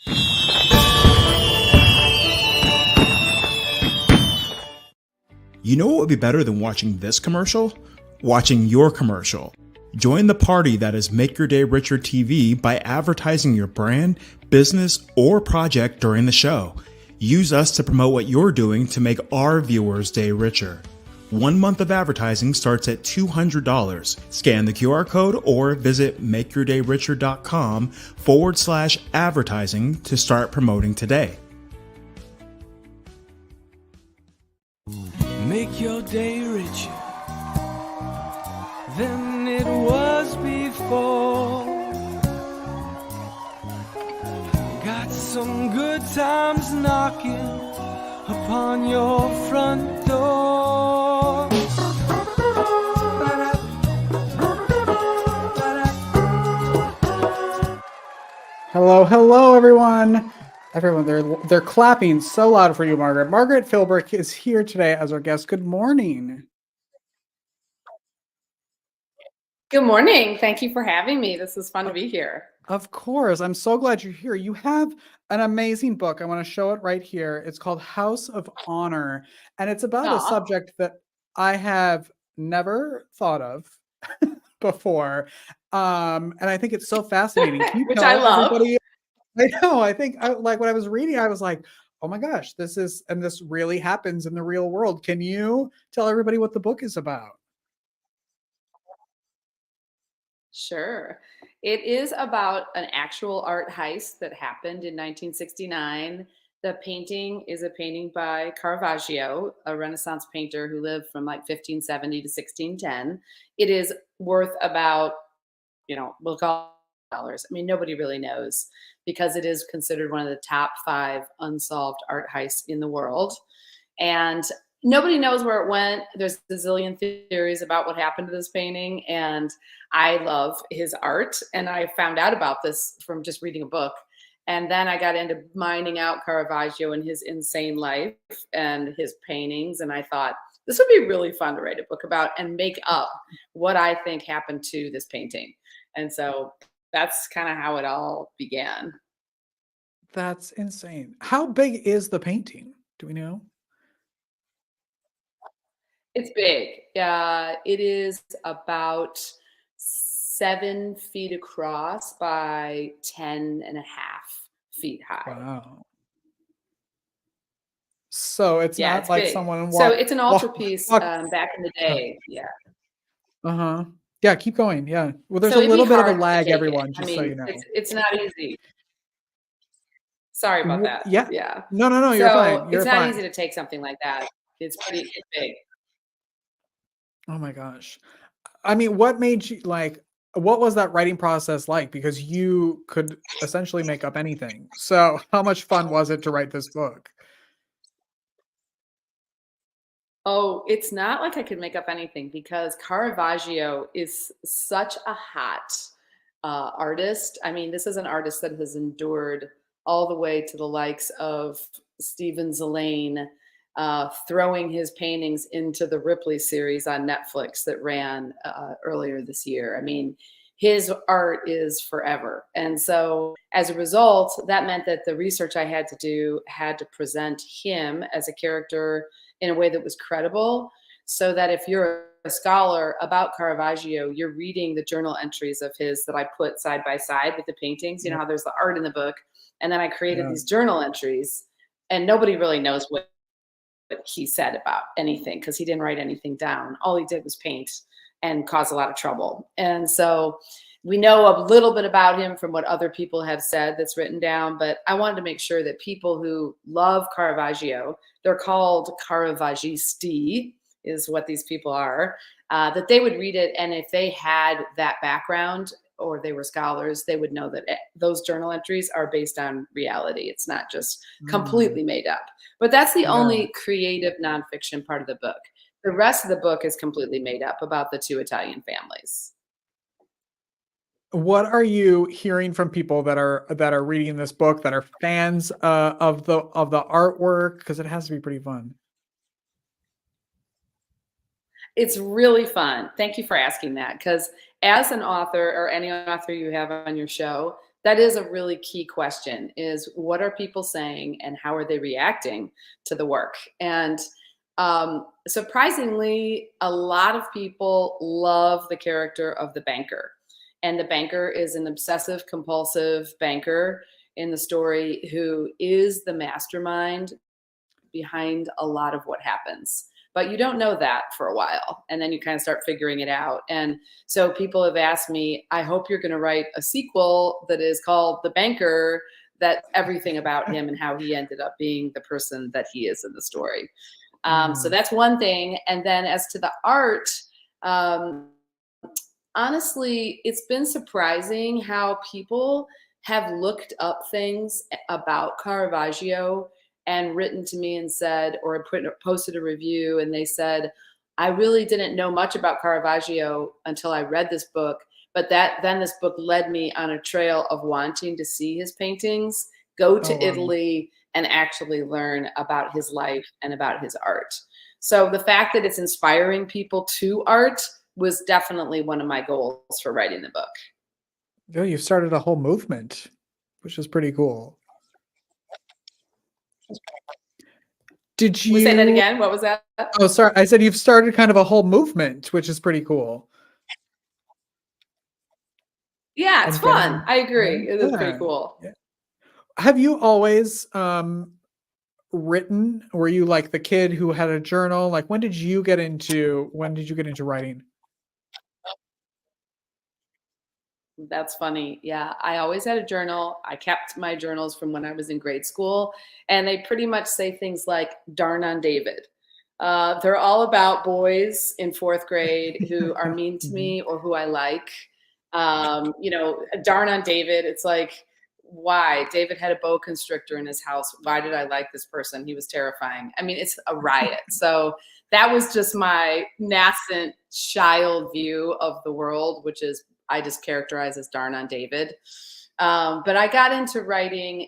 You know what would be better than watching this commercial? Watching your commercial. Join the party that is Make Your Day Richer TV by advertising your brand, business, or project during the show. Use us to promote what you're doing to make our viewers' day richer. 1 month of advertising starts at $200. Scan the QR code or visit makeyourdayricher.com/advertising to start promoting today. Make your day richer than it was before. Got some good times knocking upon your front door. Hello, everyone. They're clapping so loud for you, Margaret. Margaret Philbrick is here today as our guest. Good morning. Good morning. Thank you for having me. This is fun to be here. Of course. I'm so glad you're here. You have an amazing book. I want to show it right here. It's called House of Honor, and it's about a subject that I have never thought of before. And I think it's so fascinating. Which I love. Everybody? I know. I think like when I was reading, I was like, oh my gosh, this really happens in the real world. Can you tell everybody what the book is about? Sure. It is about an actual art heist that happened in 1969. The painting is a painting by Caravaggio, a Renaissance painter who lived from like 1570 to 1610. It is worth about, we'll call dollars. I mean, nobody really knows because it is considered one of the top 5 unsolved art heists in the world. And nobody knows where it went. There's a zillion theories about what happened to this painting. And I love his art. And I found out about this from just reading a book. And then I got into mining out Caravaggio and his insane life and his paintings. And I thought, this would be really fun to write a book about and make up what I think happened to this painting. And so that's kind of how it all began. That's insane. How big is the painting? Do we know? It's big. It is about 7 feet across by 10.5 feet high. Wow. So it's not it's like big. someone. So it's an altarpiece back in the day. Yeah. Uh-huh. Yeah, keep going. Yeah. Well, there's So a little bit of a hard to lag, take everyone, it. just so you know. It's not easy. Sorry about that. Yeah. Yeah. No, you're fine. You're it's not fine. easy to take something like that. It's pretty big. Oh my gosh. I mean, what made you what was that writing process like? Because you could essentially make up anything. So how much fun was it to write this book? Oh, it's not like I could make up anything because Caravaggio is such a hot artist. I mean, this is an artist that has endured all the way to the likes of Stephen Zellane, throwing his paintings into the Ripley series on Netflix that ran earlier this year. I mean, his art is forever. And so as a result, that meant that the research I had to do had to present him as a character in a way that was credible, so that if you're a scholar about Caravaggio, you're reading the journal entries of his that I put side by side with the paintings. You know how there's the art in the book, and then I created these journal entries, and nobody really knows what he said about anything because he didn't write anything down. All he did was paint and cause a lot of trouble. And so we know a little bit about him from what other people have said that's written down, but I wanted to make sure that people who love Caravaggio, they're called Caravaggisti, is what these people are, that they would read it. And if they had that background or they were scholars, they would know that those journal entries are based on reality. It's not just completely made up. But that's the only creative nonfiction part of the book. The rest of the book is completely made up about the 2 Italian families. What are you hearing from people that are reading this book, that are fans of the artwork? Because it has to be pretty fun. It's really fun. Thank you for asking that. Because as an author, or any author you have on your show, that is a really key question, is what are people saying and how are they reacting to the work? And surprisingly, a lot of people love the character of the banker. And the banker is an obsessive compulsive banker in the story who is the mastermind behind a lot of what happens. But you don't know that for a while. And then you kind of start figuring it out. And so people have asked me, I hope you're going to write a sequel that is called The Banker, that's everything about him and how he ended up being the person that he is in the story. So that's one thing. And then as to the art, honestly, it's been surprising how people have looked up things about Caravaggio and written to me and said, or posted a review, and they said, I really didn't know much about Caravaggio until I read this book, but then this book led me on a trail of wanting to see his paintings, go to Italy, and actually learn about his life and about his art. So the fact that it's inspiring people to art was definitely one of my goals for writing the book. Oh, you've started a whole movement, which is pretty cool. Did you say that again? What was that? Oh, sorry. I said you've started kind of a whole movement, which is pretty cool. Yeah, it's fun. I agree. It is pretty cool. Yeah. Have you always written? Were you like the kid who had a journal? Like when did you get into writing? That's funny. Yeah, I always had a journal. I kept my journals from when I was in grade school, and they pretty much say things like "darn on David." They're all about boys in 4th grade who are mean to me or who I like. You know, darn on David. It's like, why? David had a boa constrictor in his house. Why did I like this person? He was terrifying. I mean, it's a riot. So that was just my nascent child view of the world, which is I just characterize as darn on David. But I got into writing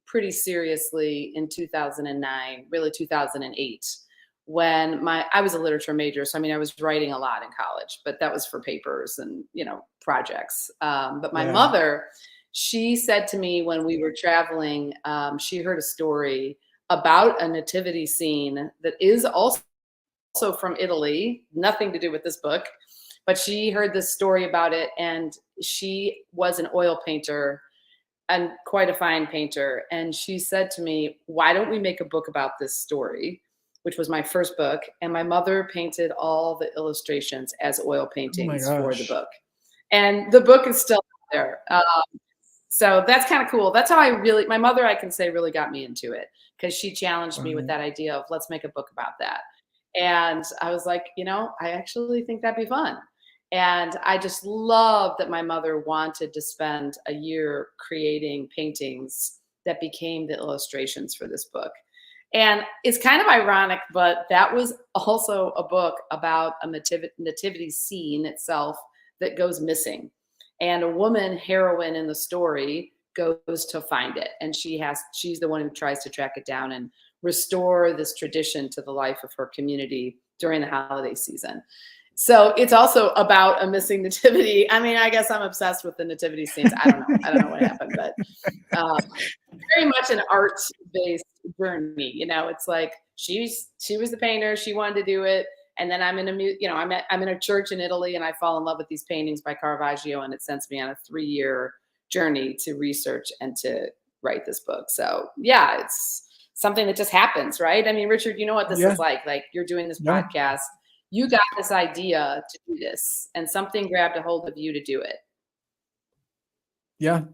pretty seriously in 2009, really 2008, when I was a literature major. So, I mean, I was writing a lot in college, but that was for papers and, you know, projects. But my mother, she said to me when we were traveling, she heard a story about a nativity scene that is also from Italy, nothing to do with this book. But she heard this story about it, and she was an oil painter and quite a fine painter. And she said to me, why don't we make a book about this story, which was my first book. And my mother painted all the illustrations as oil paintings for the book. And the book is still there. So that's kind of cool. That's how my mother, I can say, really got me into it, because she challenged me with that idea of let's make a book about that. And I was like, you know, I actually think that'd be fun. And I just love that my mother wanted to spend a year creating paintings that became the illustrations for this book. And it's kind of ironic, but that was also a book about a nativity scene itself that goes missing. And a woman heroine in the story goes to find it. And she's the one who tries to track it down and restore this tradition to the life of her community during the holiday season. So it's also about a missing nativity. I mean, I guess I'm obsessed with the nativity scenes. I don't know what happened, but very much an art-based journey. You know, it's like she was the painter. She wanted to do it, and then I'm in a church in Italy, and I fall in love with these paintings by Caravaggio, and it sends me on a 3-year journey to research and to write this book. So yeah, it's something that just happens, right? I mean, Richard, you know what this is like. Like, you're doing this podcast. You got this idea to do this, and something grabbed a hold of you to do it. Yeah.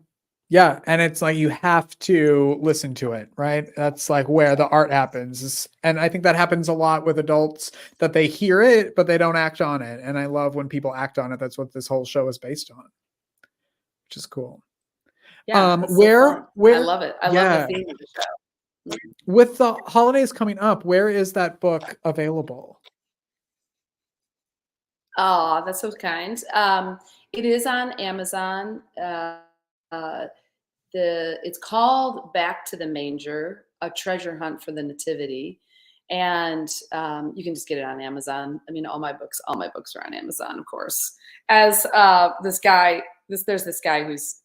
Yeah. And it's like, you have to listen to it, right? That's like where the art happens. And I think that happens a lot with adults, that they hear it, but they don't act on it. And I love when people act on it. That's what this whole show is based on, which is cool. Yeah. Where I love it. I love the theme of the show. With the holidays coming up, where is that book available? Oh, that's so kind. It is on Amazon. It's called Back to the Manger, A Treasure Hunt for the Nativity. And you can just get it on Amazon. I mean, all my books are on Amazon, of course. As there's this guy who's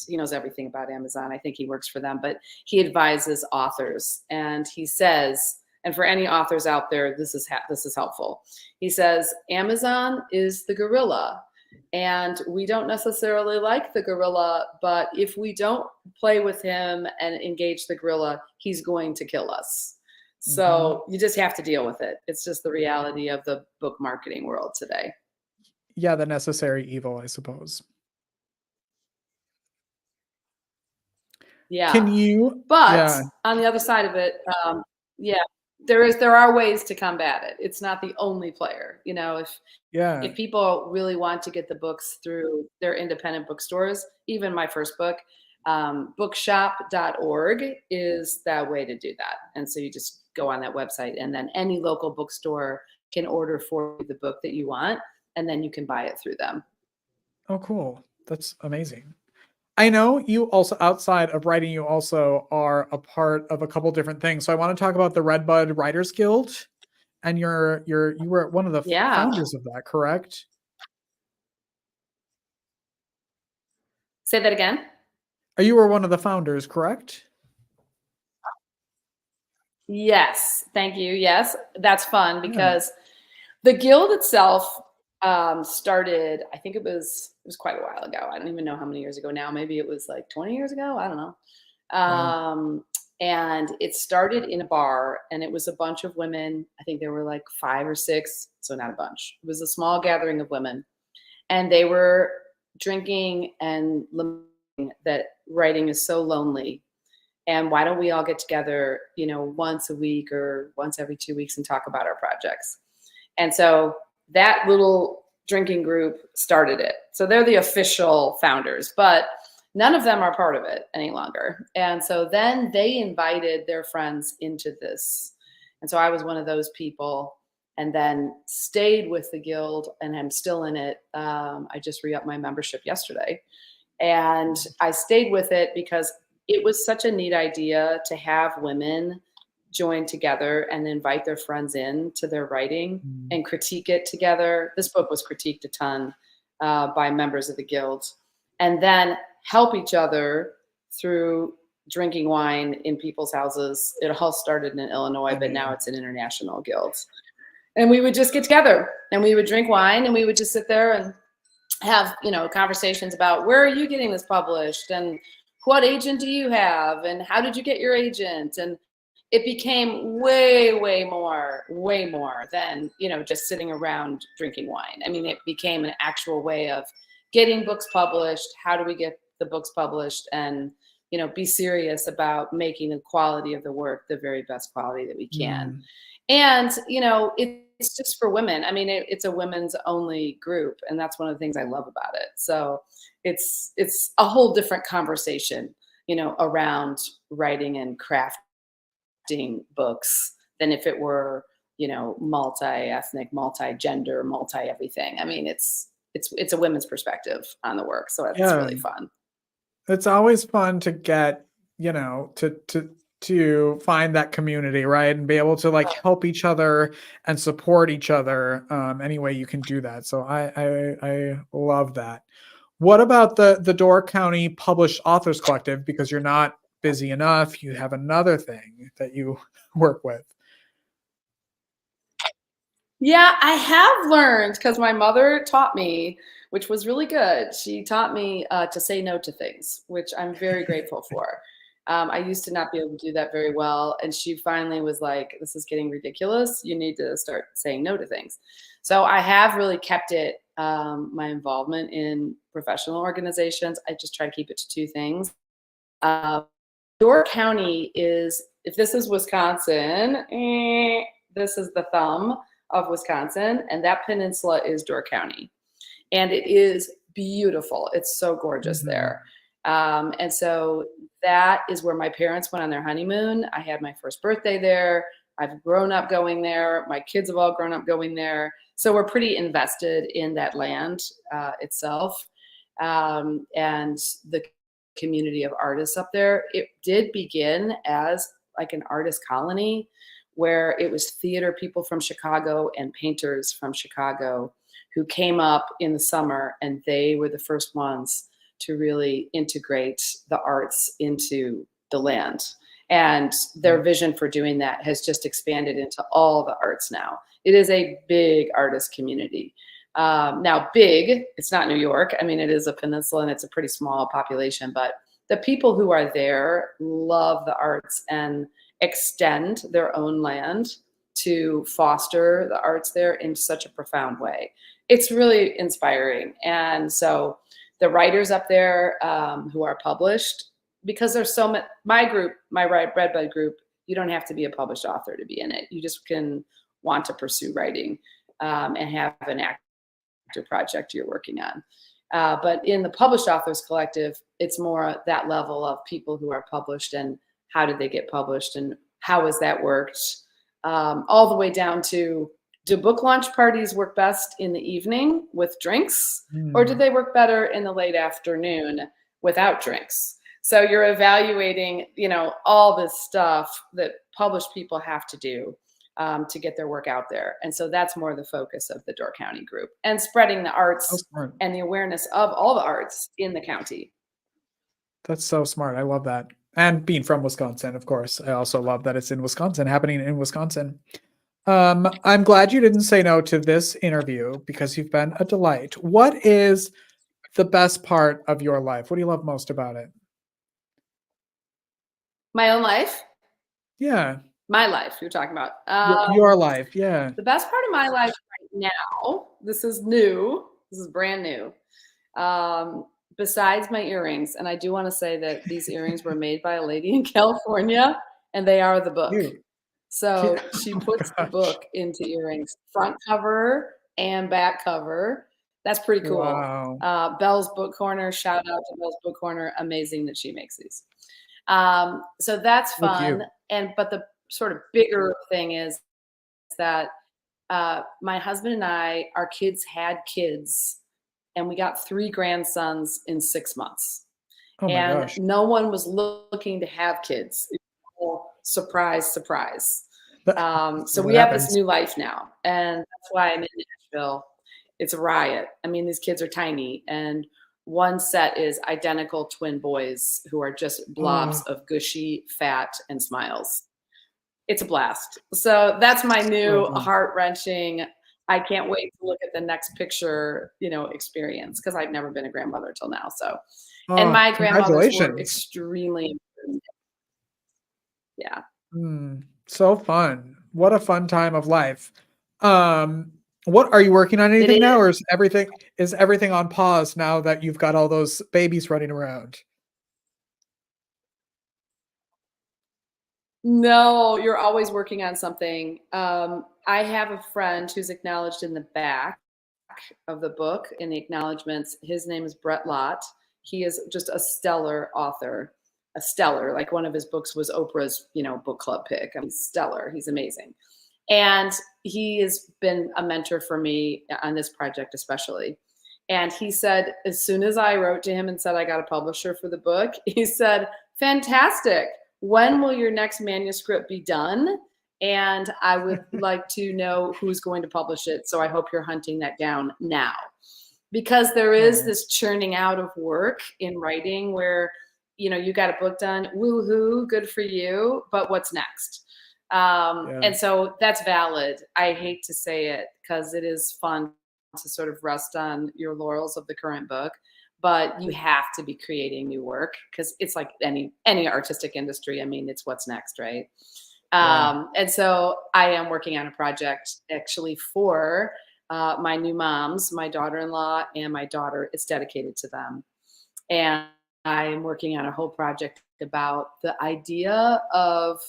he knows everything about Amazon. I think he works for them, but he advises authors, and he says, and for any authors out there, this is helpful. He says, Amazon is the gorilla, and we don't necessarily like the gorilla, but if we don't play with him and engage the gorilla, he's going to kill us. So you just have to deal with it. It's just the reality of the book marketing world today. Yeah, the necessary evil, I suppose. Yeah. Can you? But on the other side of it, there are ways to combat it. It's not the only player. You know, if people really want to get the books through their independent bookstores, even my first book, bookshop.org is that way to do that. And so you just go on that website, and then any local bookstore can order for you the book that you want, and then you can buy it through them. Oh, cool. That's amazing. I know you also, outside of writing, you also are a part of a couple different things. So I want to talk about the Redbud Writers Guild, and you were one of the founders of that, correct? Say that again. You were one of the founders, correct? Yes. Thank you. Yes. That's fun because the guild itself started, I think it was quite a while ago. I don't even know how many years ago now. Maybe it was like 20 years ago. I don't know. And it started in a bar, and it was a bunch of women. I think there were like 5 or 6. So not a bunch. It was a small gathering of women, and they were drinking and lamenting that writing is so lonely. And why don't we all get together, you know, once a week or once every 2 weeks and talk about our projects? And so that little drinking group started it. So they're the official founders, but none of them are part of it any longer. And so then they invited their friends into this. And so I was one of those people, and then stayed with the guild, and I'm still in it. I just re-upped my membership yesterday. And I stayed with it because it was such a neat idea to have women join together and invite their friends in to their writing and critique it together. This book was critiqued a ton by members of the guild, and then help each other through drinking wine in people's houses. It all started in Illinois, but now it's an international guild. And we would just get together, and we would drink wine, and we would just sit there and have, you know, conversations about, where are you getting this published, and what agent do you have, and how did you get your agent? And it became way more than, you know, just sitting around drinking wine. I mean, it became an actual way of getting books published. How do we get the books published, and, you know, be serious about making the quality of the work the very best quality that we can. And, you know, it's just for women. I mean, it's a women's only group, and that's one of the things I love about it. So it's a whole different conversation, you know, around writing and crafting books than if it were, you know, multi-ethnic, multi-gender, multi-everything. I mean, it's a women's perspective on the work. So it's really fun. It's always fun to get, you know, to find that community, right? And be able to like help each other and support each other any way you can do that. So I love that. What about the Door County Published Authors Collective? Because you're not busy enough, you have another thing that you work with. Yeah, I have learned, because my mother taught me, which was really good. She taught me to say no to things, which I'm very grateful for. I used to not be able to do that very well. And she finally was like, this is getting ridiculous. You need to start saying no to things. So I have really kept it, my involvement in professional organizations. I just try to keep it to 2 things. Door County is, if this is Wisconsin, this is the thumb of Wisconsin, and that peninsula is Door County. And it is beautiful. It's so gorgeous there. And so that is where my parents went on their honeymoon. I had my first birthday there. I've grown up going there. My kids have all grown up going there. So we're pretty invested in that land itself. And the community of artists up there. It did begin as like an artist colony, where it was theater people from Chicago and painters from Chicago who came up in the summer, and they were the first ones to really integrate the arts into the land. And their vision for doing that has just expanded into all the arts now. It is a big artist community. Now, big, it's not New York. I mean, it is a peninsula and it's a pretty small population, but the people who are there love the arts and extend their own land to foster the arts there in such a profound way. It's really inspiring. And so the writers up there who are published, because there's so much, my group, my Redbud group, you don't have to be a published author to be in it. You just can want to pursue writing and have an active project you're working on. But in the Published Authors Collective, it's more that level of people who are published and how did they get published and how has that worked, all the way down to, do book launch parties work best in the evening with drinks, or do they work better in the late afternoon without drinks? So you're evaluating, you know, all this stuff that published people have to do to get their work out there. And so that's more the focus of the Door County group, and spreading the arts and the awareness of all the arts in the county. That's so smart. I love that. And being from Wisconsin, of course, I also love that it's in Wisconsin, happening in Wisconsin. I'm glad you didn't say no to this interview because you've been a delight. What is the best part of your life? What do you love most about it? My own life? Yeah. My life, you're talking about. Your life, yeah. The best part of my life right now, this is new, this is brand new. Besides my earrings, and I do want to say that these earrings were made by a lady in California, and they are the book. So she puts the book into earrings, front cover and back cover. That's pretty cool. Wow. Belle's Book Corner, shout out to Belle's Book Corner. Amazing that she makes these. So that's fun. But the sort of bigger thing is that my husband and I, our kids had kids, and we got 3 grandsons in 6 months. Oh my gosh. No one was looking to have kids. Surprise, surprise. So we have this new life now, and that's why I'm in Nashville. It's a riot. I mean, these kids are tiny, and one set is identical twin boys who are just blobs of gushy fat and smiles. It's a blast. So that's my new heart-wrenching, I can't wait to look at the next picture, you know, experience, because I've never been a grandmother till now. So, and my grandmothers were extremely important. Yeah. So fun. What a fun time of life. What are you working on anything now, or is everything on pause now that you've got all those babies running around? No, you're always working on something. I have a friend who's acknowledged in the back of the book in the acknowledgments. His name is Brett Lott. He is just a stellar author, like one of his books was Oprah's, you know, book club pick. I mean, stellar. He's amazing. And he has been a mentor for me on this project, especially. And he said, as soon as I wrote to him and said I got a publisher for the book, he said, fantastic. When will your next manuscript be done? And I would like to know who's going to publish it. So I hope you're hunting that down now. Because there is this churning out of work in writing where, you know, you got a book done, woohoo, good for you, but what's next? And so that's valid. I hate to say it because it is fun to sort of rest on your laurels of the current book. But you have to be creating new work because it's like any artistic industry. I mean, it's what's next, right? And so I am working on a project actually for my new moms, my daughter-in-law and my daughter. It's dedicated to them. And I am working on a whole project about the idea of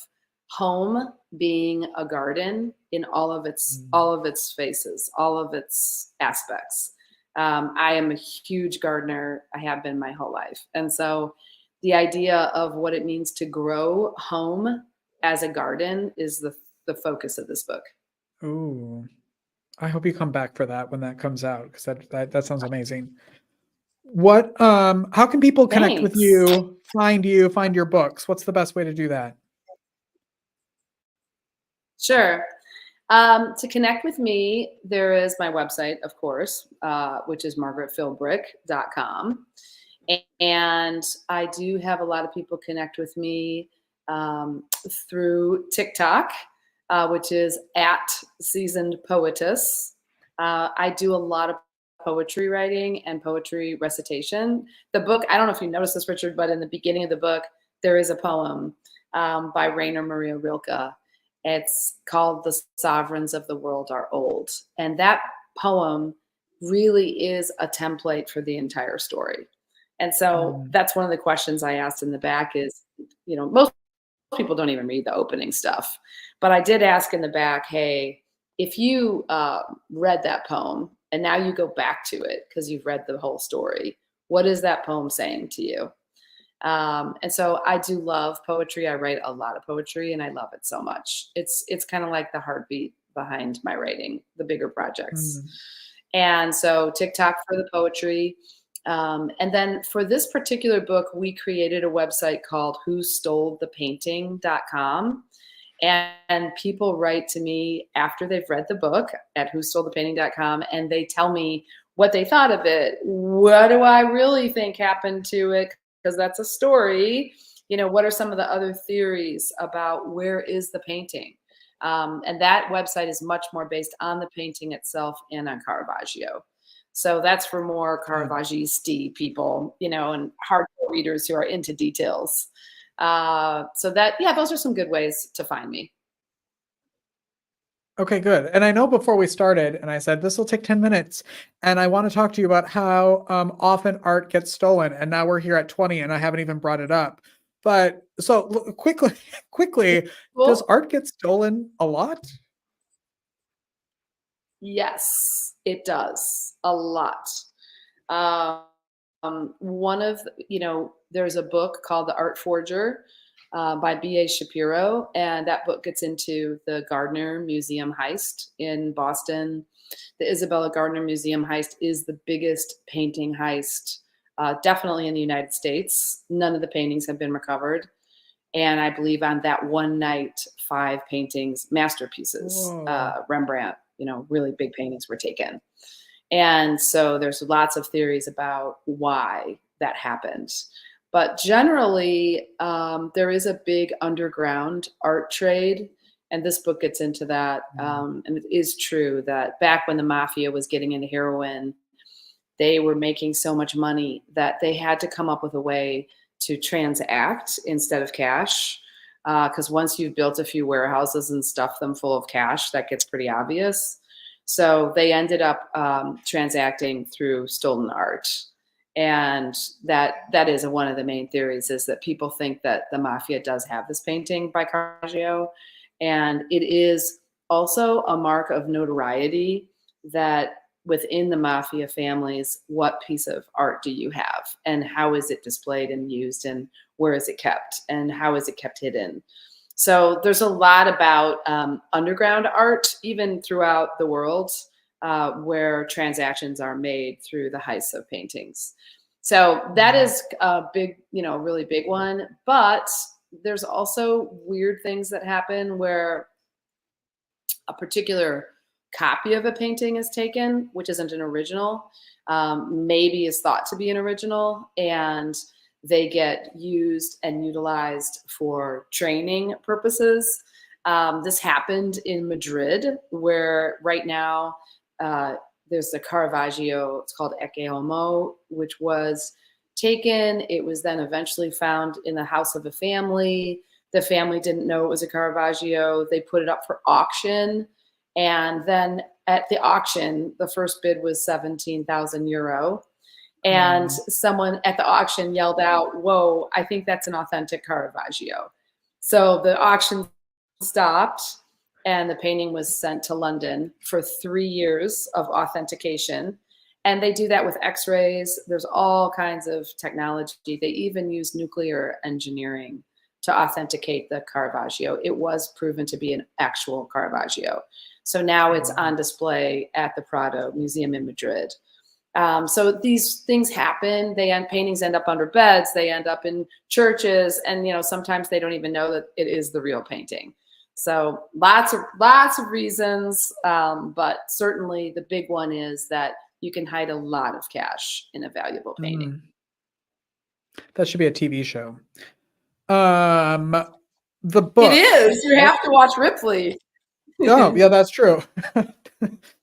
home being a garden in all of its faces, all of its aspects. I am a huge gardener. I have been my whole life. And so the idea of what it means to grow home as a garden is the focus of this book. Ooh, I hope you come back for that when that comes out, because that sounds amazing. What, how can people connect with you, find your books? What's the best way to do that? Sure. To connect with me, there is my website, of course, which is margaretphilbrick.com. And I do have a lot of people connect with me through TikTok, which is at Seasoned Poetess. I do a lot of poetry writing and poetry recitation. The book, I don't know if you noticed this, Richard, but in the beginning of the book, there is a poem by Rainer Maria Rilke. It's called The Sovereigns of the World Are Old. And that poem really is a template for the entire story. And so that's one of the questions I asked in the back is, you know, most people don't even read the opening stuff. But I did ask in the back, hey, if you read that poem and now you go back to it because you've read the whole story, what is that poem saying to you? And so I do love poetry. I write a lot of poetry and I love it so much. It's kind of like the heartbeat behind my writing, the bigger projects. And so TikTok for the poetry. And then for this particular book, we created a website called whostolthepainting.com. And people write to me after they've read the book at whostolthepainting.com, and they tell me what they thought of it. What do I really think happened to it? Because that's a story. You know, what are some of the other theories about where is the painting? And that website is much more based on the painting itself and on Caravaggio. So that's for more Caravaggisti people, you know, and hardcore readers who are into details. So that, yeah, those are some good ways to find me. Okay, good. And I know before we started, and I said, this will take 10 minutes. And I want to talk to you about how often art gets stolen. And now we're here at 20 and I haven't even brought it up. But so quickly, Cool. Does art get stolen a lot? Yes, it does a lot. One of, you know, there's a book called The Art Forger by B.A. Shapiro, and that book gets into the Gardner Museum heist in Boston. The Isabella Gardner Museum heist is the biggest painting heist, definitely in the United States. None of the paintings have been recovered. And I believe on that one night, 5 paintings, masterpieces, Rembrandt, you know, really big paintings were taken. And so there's lots of theories about why that happened. But generally, there is a big underground art trade. And this book gets into that. And it is true that back when the mafia was getting into heroin, they were making so much money that they had to come up with a way to transact instead of cash. Because once you've built a few warehouses and stuffed them full of cash, that gets pretty obvious. So they ended up transacting through stolen art. And that is one of the main theories, is that people think that the mafia does have this painting by Caravaggio. And it is also a mark of notoriety that within the mafia families, what piece of art do you have? And how is it displayed and used? And where is it kept? And how is it kept hidden? So there's a lot about underground art, even throughout the world, where transactions are made through the heists of paintings. So that is a big, you know, really big one. But there's also weird things that happen where a particular copy of a painting is taken, which isn't an original, maybe is thought to be an original, and they get used and utilized for training purposes. This happened in Madrid, where right now there's the Caravaggio, it's called Ecce Homo, which was taken. It was then eventually found in the house of a family. The family didn't know it was a Caravaggio. They put it up for auction. And then at the auction, the first bid was 17,000 euro. And someone at the auction yelled out, "Whoa, I think that's an authentic Caravaggio." So the auction stopped and the painting was sent to London for 3 years of authentication. And they do that with x-rays. There's all kinds of technology. They even use nuclear engineering to authenticate the Caravaggio. It was proven to be an actual Caravaggio. So now it's on display at the Prado Museum in Madrid. So these things happen. Paintings end up under beds. They end up in churches, and sometimes they don't even know that it is the real painting. So lots of reasons, but certainly the big one is that you can hide a lot of cash in a valuable painting. That should be a TV show. The book. It is. You have to watch Ripley. Oh, yeah, that's true.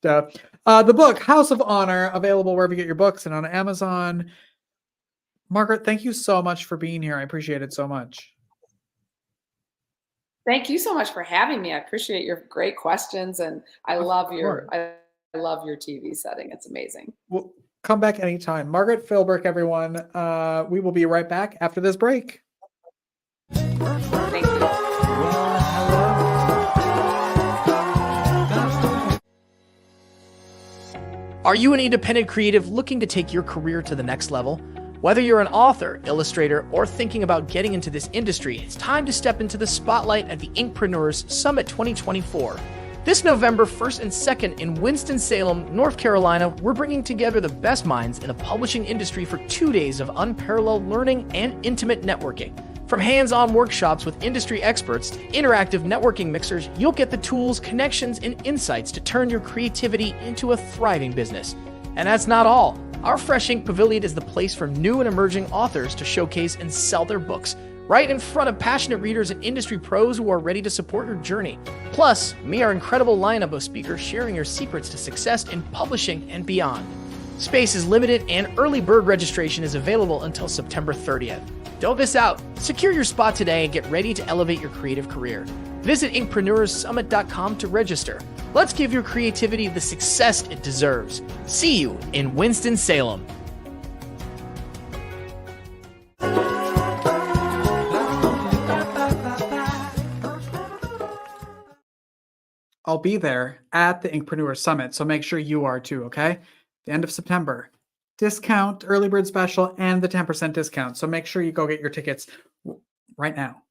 Duh. The book, House of Honor, available wherever you get your books and on Amazon. Margaret, thank you so much for being here. I appreciate it so much. Thank you so much for having me. I appreciate your great questions, and I love your TV setting. It's amazing. Well, come back anytime. Margaret Philbrick, everyone. We will be right back after this break. Thank you. Are you an independent creative looking to take your career to the next level? Whether you're an author, illustrator, or thinking about getting into this industry, it's time to step into the spotlight at the Inkpreneurs Summit 2024. This November 1st and 2nd in Winston-Salem, North Carolina, we're bringing together the best minds in the publishing industry for 2 days of unparalleled learning and intimate networking. From hands-on workshops with industry experts to interactive networking mixers, you'll get the tools, connections, and insights to turn your creativity into a thriving business. And that's not all. Our Fresh Ink Pavilion is the place for new and emerging authors to showcase and sell their books, right in front of passionate readers and industry pros who are ready to support your journey. Plus, meet our incredible lineup of speakers sharing your secrets to success in publishing and beyond. Space is limited and early bird registration is available until September 30th. Don't miss out. Secure your spot today and get ready to elevate your creative career. Visit inkpreneursummit.com to register. Let's give your creativity the success it deserves. See you in Winston-Salem. I'll be there at the Inkpreneur Summit, so make sure you are too, okay? The end of September. Discount, early bird special, and the 10% discount. So make sure you go get your tickets right now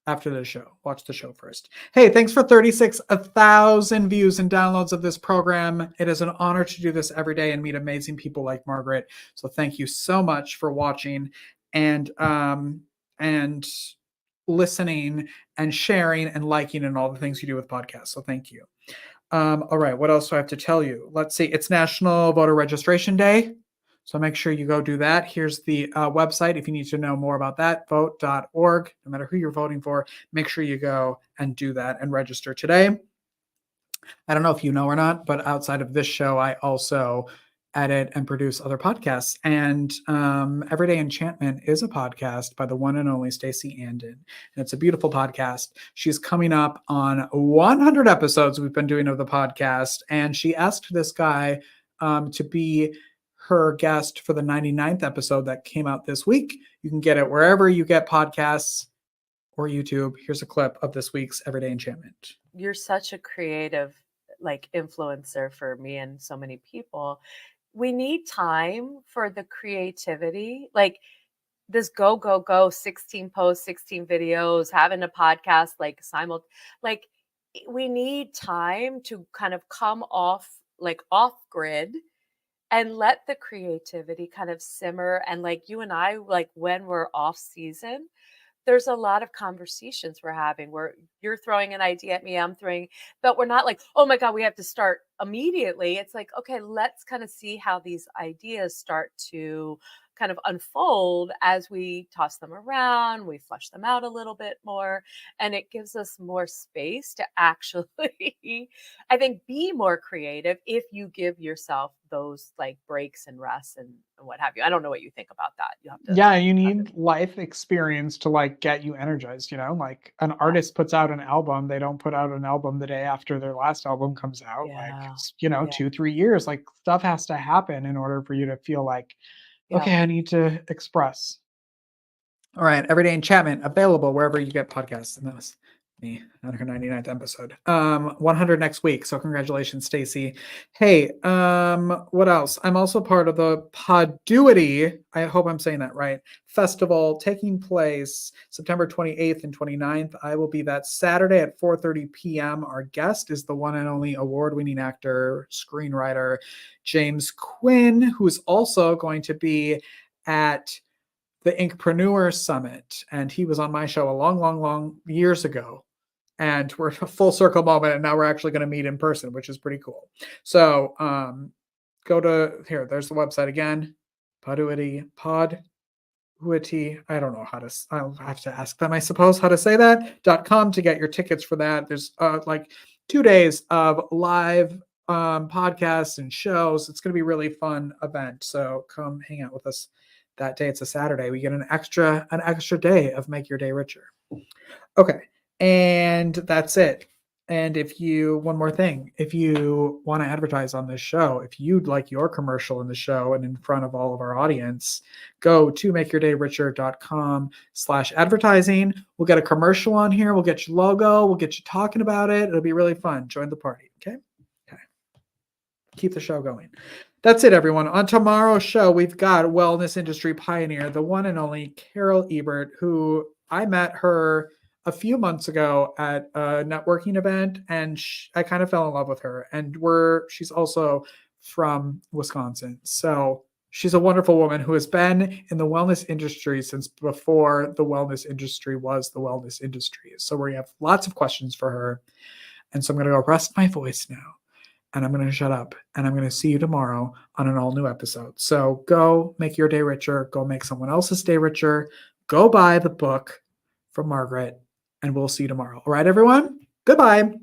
after the show. Watch the show first. Hey, thanks for 36,000 views and downloads of this program. It is an honor to do this every day and meet amazing people like Margaret. So thank you so much for watching and listening and sharing and liking and all the things you do with podcasts. So thank you. All right, what else do I have to tell you? Let's see. It's National Voter Registration Day. So make sure you go do that. Here's the website if you need to know more about that, vote.org. No matter who you're voting for, make sure you go and do that and register today. I don't know if you know or not, but outside of this show, I also edit and produce other podcasts. And Everyday Enchantment is a podcast by the one and only Stacey Andon. And it's a beautiful podcast. She's coming up on 100 episodes we've been doing of the podcast. And she asked this guy to be her guest for the 99th episode that came out this week. You can get it wherever you get podcasts or YouTube. Here's a clip of this week's Everyday Enchantment. You're such a creative influencer for me and so many people. We need time for the creativity, this go 16 posts, 16 videos, having a podcast we need time to kind of come off grid and let the creativity kind of simmer. And you and I, when we're off season, there's a lot of conversations we're having where you're throwing an idea at me, I'm throwing, but we're not oh my God, we have to start immediately. It's okay, let's kind of see how these ideas start to kind of unfold as we toss them around, we flush them out a little bit more, and it gives us more space to actually, I think, be more creative if you give yourself those breaks and rests and what have you. I don't know what you think about that. You have to. Yeah, you need life experience to get you energized, an artist puts out an album, they don't put out an album the day after their last album comes out. 2-3 years, stuff has to happen in order for you to feel okay, I need to express. All right, Everyday Enchantment, available wherever you get podcasts. And that was me on her 99th episode. 100 next week. So congratulations, Stacey. Hey, what else? I'm also part of the Poduity, I hope I'm saying that right, festival taking place September 28th and 29th. I will be that Saturday at 4:30 p.m. Our guest is the one and only award-winning actor, screenwriter, James Quinn, who is also going to be at the Inkpreneur Summit. And he was on my show a long years ago. And we're a full circle moment, and now we're actually going to meet in person, which is pretty cool. So go to here. There's the website again. Poduity, Poduity, I don't know I'll have to ask them, I suppose, how to say that, .com to get your tickets for that. There's like 2 days of live podcasts and shows. It's going to be a really fun event. So come hang out with us that day. It's a Saturday. We get an extra day of Make Your Day Richer. Okay. And that's it. And one more thing, if you want to advertise on this show, if you'd like your commercial in the show and in front of all of our audience, go to makeyourdayricher.com/advertising. We'll get a commercial on here. We'll get your logo. We'll get you talking about it. It'll be really fun. Join the party. Okay. Keep the show going. That's it, everyone. On tomorrow's show, we've got wellness industry pioneer, the one and only Carol Ebert, who I met her a few months ago at a networking event, and I kind of fell in love with her. And she's also from Wisconsin. So she's a wonderful woman who has been in the wellness industry since before the wellness industry was the wellness industry. So we have lots of questions for her. And so I'm going to go rest my voice now. And I'm going to shut up, and I'm going to see you tomorrow on an all new episode. So go make your day richer. Go make someone else's day richer. Go buy the book from Margaret, and we'll see you tomorrow. All right, everyone. Goodbye.